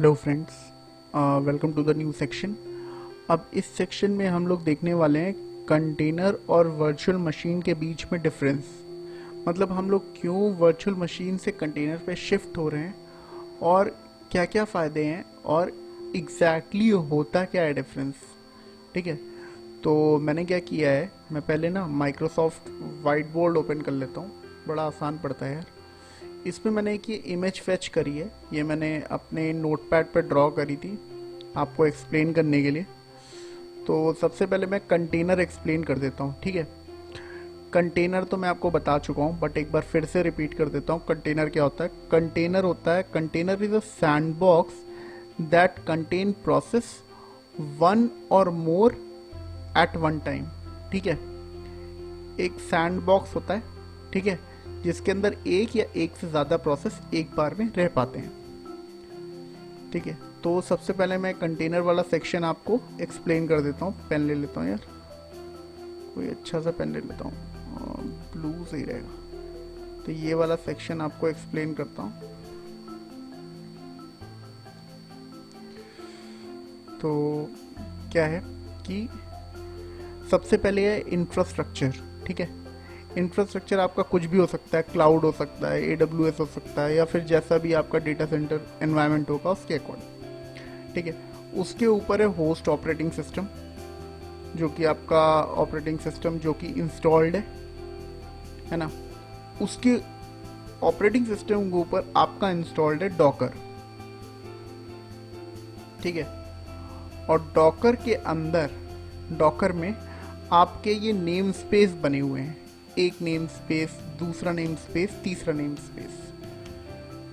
Hello friends, welcome to the new section. अब इस section में हम लोग देखने वाले हैं कंटेनर और वर्चुअल मशीन के बीच में डिफरेंस। मतलब हम लोग क्यों वर्चुअल मशीन से कंटेनर पे शिफ्ट हो रहे हैं और क्या क्या फ़ायदे हैं और एग्जैक्टली होता क्या है डिफरेंस। ठीक है, तो मैंने क्या किया है, मैं पहले ना माइक्रोसॉफ्ट वाइट बोर्ड ओपन कर लेता हूँ। बड़ा आसान पड़ता है यार। इसमें मैंने एक ये इमेज फेच करी है, ये मैंने अपने नोटपैड पर ड्रॉ करी थी आपको एक्सप्लेन करने के लिए। तो सबसे पहले मैं कंटेनर एक्सप्लेन कर देता हूँ। ठीक है, कंटेनर तो मैं आपको बता चुका हूँ बट एक बार फिर से रिपीट कर देता हूँ। कंटेनर क्या होता है? कंटेनर होता है, container is a sandbox that contain process one और मोर एट वन टाइम। ठीक है, एक सैंडबॉक्स होता है, ठीक है, जिसके अंदर एक या एक से ज़्यादा प्रोसेस एक बार में रह पाते हैं। ठीक है, तो सबसे पहले मैं कंटेनर वाला सेक्शन आपको एक्सप्लेन कर देता हूँ। पेन ले लेता हूँ यार, कोई अच्छा सा पेन ले लेता हूँ, ब्लू सही रहेगा। तो ये वाला सेक्शन आपको एक्सप्लेन करता हूँ। तो क्या है कि सबसे पहले है इंफ्रास्ट्रक्चर। ठीक है, इंफ्रास्ट्रक्चर आपका कुछ भी हो सकता है, क्लाउड हो सकता है, AWS हो सकता है, या फिर जैसा भी आपका डेटा सेंटर एनवायरनमेंट होगा उसके अकॉर्डिंग। ठीक है, उसके ऊपर है होस्ट ऑपरेटिंग सिस्टम, जो कि आपका ऑपरेटिंग सिस्टम जो कि इंस्टॉल्ड है ना। उसके ऑपरेटिंग सिस्टम के ऊपर आपका इंस्टॉल्ड है डॉकर। ठीक है, और डॉकर के अंदर, डॉकर में आपके ये नेम स्पेस बने हुए हैं। एक नेम स्पेस, दूसरा नेम स्पेस, तीसरा नेम स्पेस।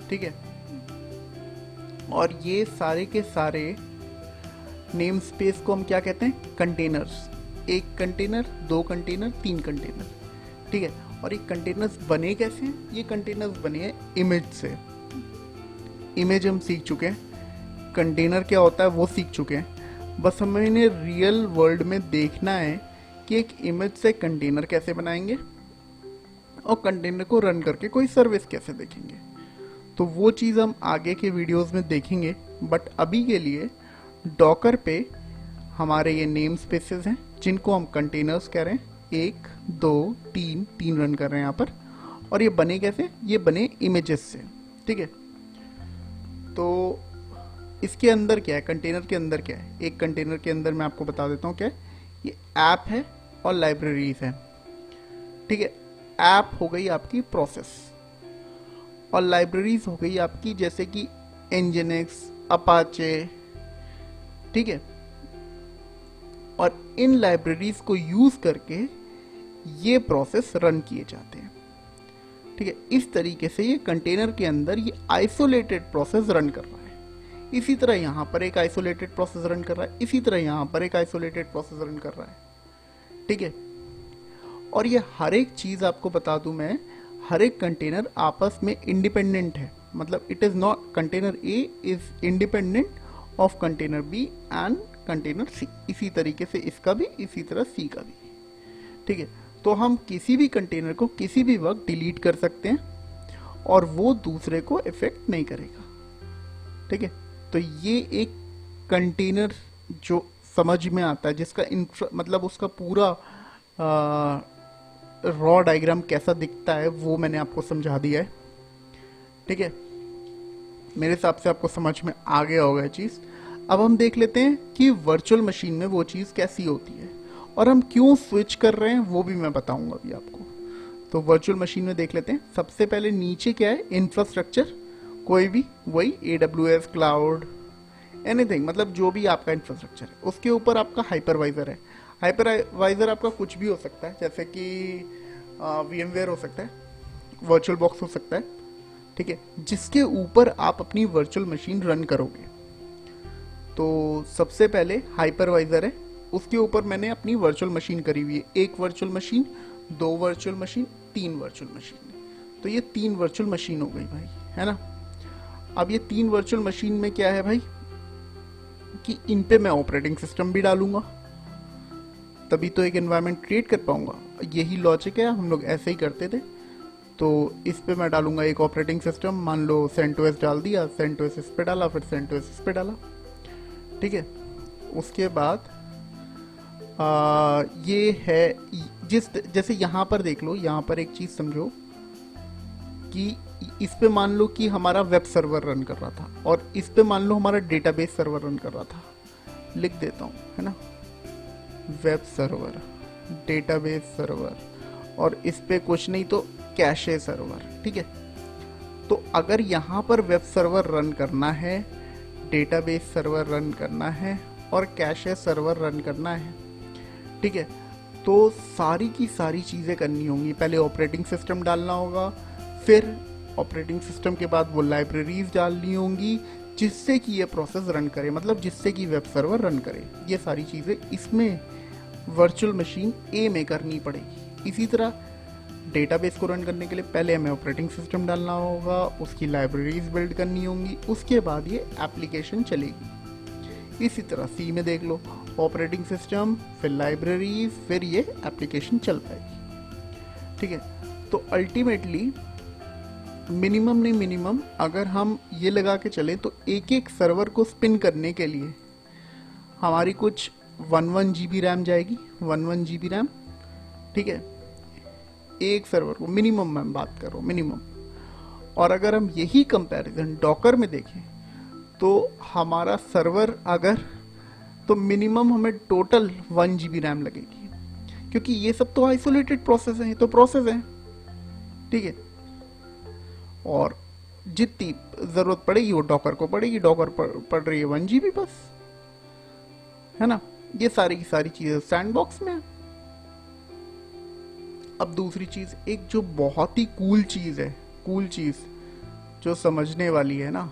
ठीक है, और ये सारे के सारे नेम स्पेस को हम क्या कहते हैं? कंटेनर्स। एक कंटेनर, दो कंटेनर, तीन कंटेनर। ठीक है, और ये कंटेनर्स बने कैसे हैं? ये कंटेनर्स बने हैं इमेज से। इमेज हम सीख चुके हैं, कंटेनर क्या होता है वो सीख चुके हैं। बस हमें इन्हें रियल वर्ल्ड में देखना है कि एक इमेज से कंटेनर कैसे बनाएंगे और कंटेनर को रन करके कोई सर्विस कैसे देखेंगे। तो वो चीज़ हम आगे के वीडियोस में देखेंगे, बट अभी के लिए डॉकर पे हमारे ये नेम स्पेसेस हैं जिनको हम कंटेनर्स कह रहे हैं। एक, दो, तीन, तीन रन कर रहे हैं यहाँ पर। और ये बने कैसे? ये बने इमेजेस से। ठीक है, तो इसके अंदर क्या है? कंटेनर के अंदर क्या है? एक कंटेनर के अंदर मैं आपको बता देता हूँ क्या है। ये ऐप है और लाइब्रेरीज है। ठीक है, ऐप हो गई आपकी प्रोसेस और लाइब्रेरीज हो गई आपकी जैसे कि एनजिनिक्स, अपाचे। ठीक है, और इन लाइब्रेरीज को यूज करके ये प्रोसेस रन किए जाते हैं। ठीक है, इस तरीके से ये कंटेनर के अंदर ये आइसोलेटेड प्रोसेस रन कर रहा है। इसी तरह यहाँ पर एक आइसोलेटेड प्रोसेस रन कर रहा है, इसी तरह यहाँ पर एक आइसोलेटेड प्रोसेस रन कर रहा है। ठीक है, और ये हर एक चीज़ आपको बता दूं मैं, हर एक कंटेनर आपस में इंडिपेंडेंट है। मतलब it is not, container A is independent of container B and container C. इसी तरीके से इसका भी, इसी तरह सी का भी। ठीक है, तो हम किसी भी कंटेनर को किसी भी वक्त डिलीट कर सकते हैं और वो दूसरे को इफेक्ट नहीं करेगा। ठीक है, तो ये एक कंटेनर जो समझ में आता है, जिसका मतलब उसका पूरा रॉ डायग्राम कैसा दिखता है वो मैंने आपको समझा दिया है। ठीक है, मेरे हिसाब से आपको समझ में आ गया होगा ये चीज़। अब हम देख लेते हैं कि वर्चुअल मशीन में वो चीज़ कैसी होती है और हम क्यों स्विच कर रहे हैं वो भी मैं बताऊंगा अभी आपको। तो वर्चुअल मशीन में देख लेते हैं। सबसे पहले नीचे क्या है? इंफ्रास्ट्रक्चर। कोई भी, वही AWS, क्लाउड, एनीथिंग, मतलब जो भी आपका इंफ्रास्ट्रक्चर है। उसके ऊपर आपका हाइपरवाइजर है। हाइपरवाइजर आपका कुछ भी हो सकता है, जैसे कि VMware हो सकता है, वर्चुअल बॉक्स हो सकता है। ठीक है, जिसके ऊपर आप अपनी वर्चुअल मशीन रन करोगे। तो सबसे पहले हाइपरवाइजर है, उसके ऊपर मैंने अपनी वर्चुअल मशीन करी हुई है। एक वर्चुअल मशीन, दो वर्चुअल मशीन, तीन वर्चुअल मशीन। तो ये तीन वर्चुअल मशीन हो गई भाई, है ना। अब ये तीन वर्चुअल मशीन में क्या है भाई कि इन पे मैं ऑपरेटिंग सिस्टम भी डालूंगा, तभी तो एक एनवायरनमेंट क्रिएट कर पाऊंगा। यही लॉजिक है, हम लोग ऐसे ही करते थे। तो इस पे मैं डालूंगा एक ऑपरेटिंग सिस्टम, मान लो CentOS डाल दिया, CentOS इस पे डाला, फिर CentOS इस पे डाला, ठीक है। उसके बाद ये है जैसे यहाँ पर देख लो, यहाँ पर एक चीज़ समझो कि इस पे मान लो कि हमारा वेब सर्वर रन कर रहा था और इस पे मान लो हमारा डेटाबेस सर्वर रन कर रहा था। लिख देता हूँ, है ना, वेब सर्वर, डेटाबेस सर्वर, और इस पे कुछ नहीं तो कैशे सर्वर, ठीक है। तो अगर यहाँ पर वेब सर्वर रन करना है, डेटाबेस सर्वर रन करना है और कैशे सर्वर रन करना है, ठीक है, तो सारी की सारी चीज़ें करनी होंगी। पहले ऑपरेटिंग सिस्टम डालना होगा, फिर ऑपरेटिंग सिस्टम के बाद वो लाइब्रेरीज डालनी होंगी जिससे कि ये प्रोसेस रन करे, मतलब जिससे कि वेब सर्वर रन करे। ये सारी चीज़ें इसमें वर्चुअल मशीन ए में करनी पड़ेगी। इसी तरह डेटाबेस को रन करने के लिए पहले हमें ऑपरेटिंग सिस्टम डालना होगा, उसकी लाइब्रेरीज बिल्ड करनी होंगी, उसके बाद ये एप्लीकेशन चलेगी। इसी तरह सी में देख लो, ऑपरेटिंग सिस्टम, फिर लाइब्रेरीज, फिर ये एप्लीकेशन चल पाएगी, ठीक है। तो अल्टीमेटली मिनिमम नहीं मिनिमम अगर हम ये लगा के चले तो एक एक सर्वर को स्पिन करने के लिए हमारी कुछ 1 GB रैम जाएगी, 1 GB रैम, ठीक है, एक सर्वर को मिनिमम मैं बात कर रहा हूँ, मिनिमम। और अगर हम यही कंपैरिजन डॉकर में देखें तो हमारा सर्वर अगर, तो मिनिमम हमें टोटल 1 GB रैम लगेगी, क्योंकि ये सब तो आइसोलेटेड प्रोसेस है, तो प्रोसेस है, ठीक है। और जितनी जरूरत पड़ेगी वो डॉकर को पड़ेगी, डॉकर पड़ रही है 1 GB बस, है ना। ये सारी की सारी चीजें सैंडबॉक्स में है। अब दूसरी चीज, एक जो बहुत ही कूल चीज है, कूल चीज जो समझने वाली है ना,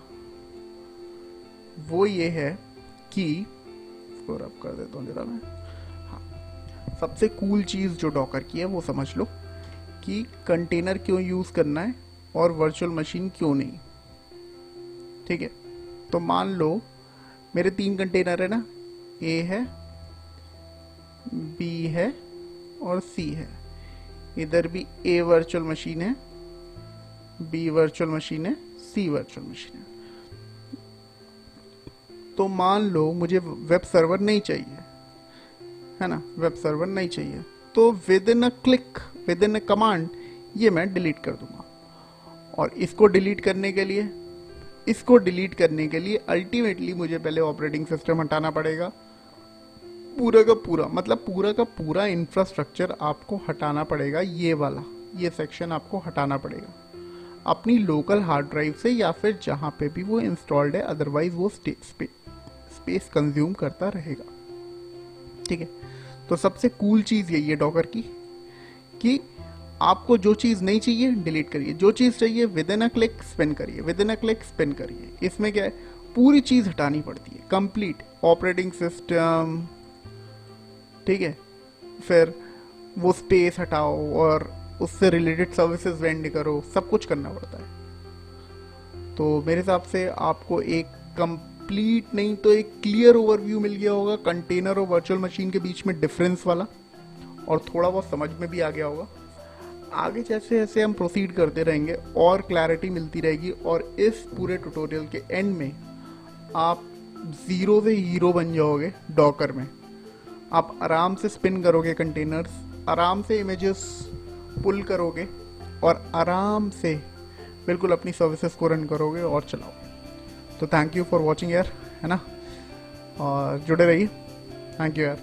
वो ये है कि, और अब कर देता हूँ जरा मैं, हाँ, सबसे कूल चीज जो डॉकर की है वो समझ लो कि कंटेनर क्यों यूज करना है और वर्चुअल मशीन क्यों नहीं, ठीक है। तो मान लो मेरे 3 कंटेनर है ना, ए है, बी है और सी है। इधर भी ए वर्चुअल मशीन है, बी वर्चुअल मशीन है, सी वर्चुअल मशीन है। तो मान लो मुझे वेब सर्वर नहीं चाहिए, है ना, वेब सर्वर नहीं चाहिए, तो with in a click, with in a command ये मैं डिलीट कर दूंगा। और इसको डिलीट करने के लिए, इसको डिलीट करने के लिए अल्टीमेटली मुझे पहले ऑपरेटिंग सिस्टम हटाना पड़ेगा, पूरा का पूरा, मतलब पूरा का पूरा इंफ्रास्ट्रक्चर आपको हटाना पड़ेगा, ये वाला, ये सेक्शन आपको हटाना पड़ेगा अपनी लोकल हार्ड ड्राइव से या फिर जहाँ पे भी वो इंस्टॉल्ड है, अदरवाइज वो स्पेस कंज्यूम करता रहेगा, ठीक है। तो सबसे कूल चीज़ यही है डॉकर की कि आपको जो चीज़ नहीं चाहिए डिलीट करिए, जो चीज़ चाहिए within a click spin करिए, within a click spin करिए। इसमें क्या है, पूरी चीज़ हटानी पड़ती है, कंप्लीट ऑपरेटिंग सिस्टम, ठीक है, फिर वो स्पेस हटाओ और उससे रिलेटेड सर्विसेज वेंड करो, सब कुछ करना पड़ता है। तो मेरे हिसाब से आपको एक कंप्लीट नहीं तो एक क्लियर ओवरव्यू मिल गया होगा कंटेनर और वर्चुअल मशीन के बीच में डिफरेंस वाला, और थोड़ा बहुत समझ में भी आ गया होगा। आगे जैसे जैसे हम प्रोसीड करते रहेंगे और क्लैरिटी मिलती रहेगी, और इस पूरे ट्यूटोरियल के एंड में आप ज़ीरो से हीरो बन जाओगे डॉकर में। आप आराम से स्पिन करोगे कंटेनर्स, आराम से इमेजेस पुल करोगे और आराम से बिल्कुल अपनी सर्विसेज को रन करोगे और चलाओगे। तो थैंक यू फॉर वॉचिंग यार, है ना, और जुड़े रहिए। थैंक यू यार।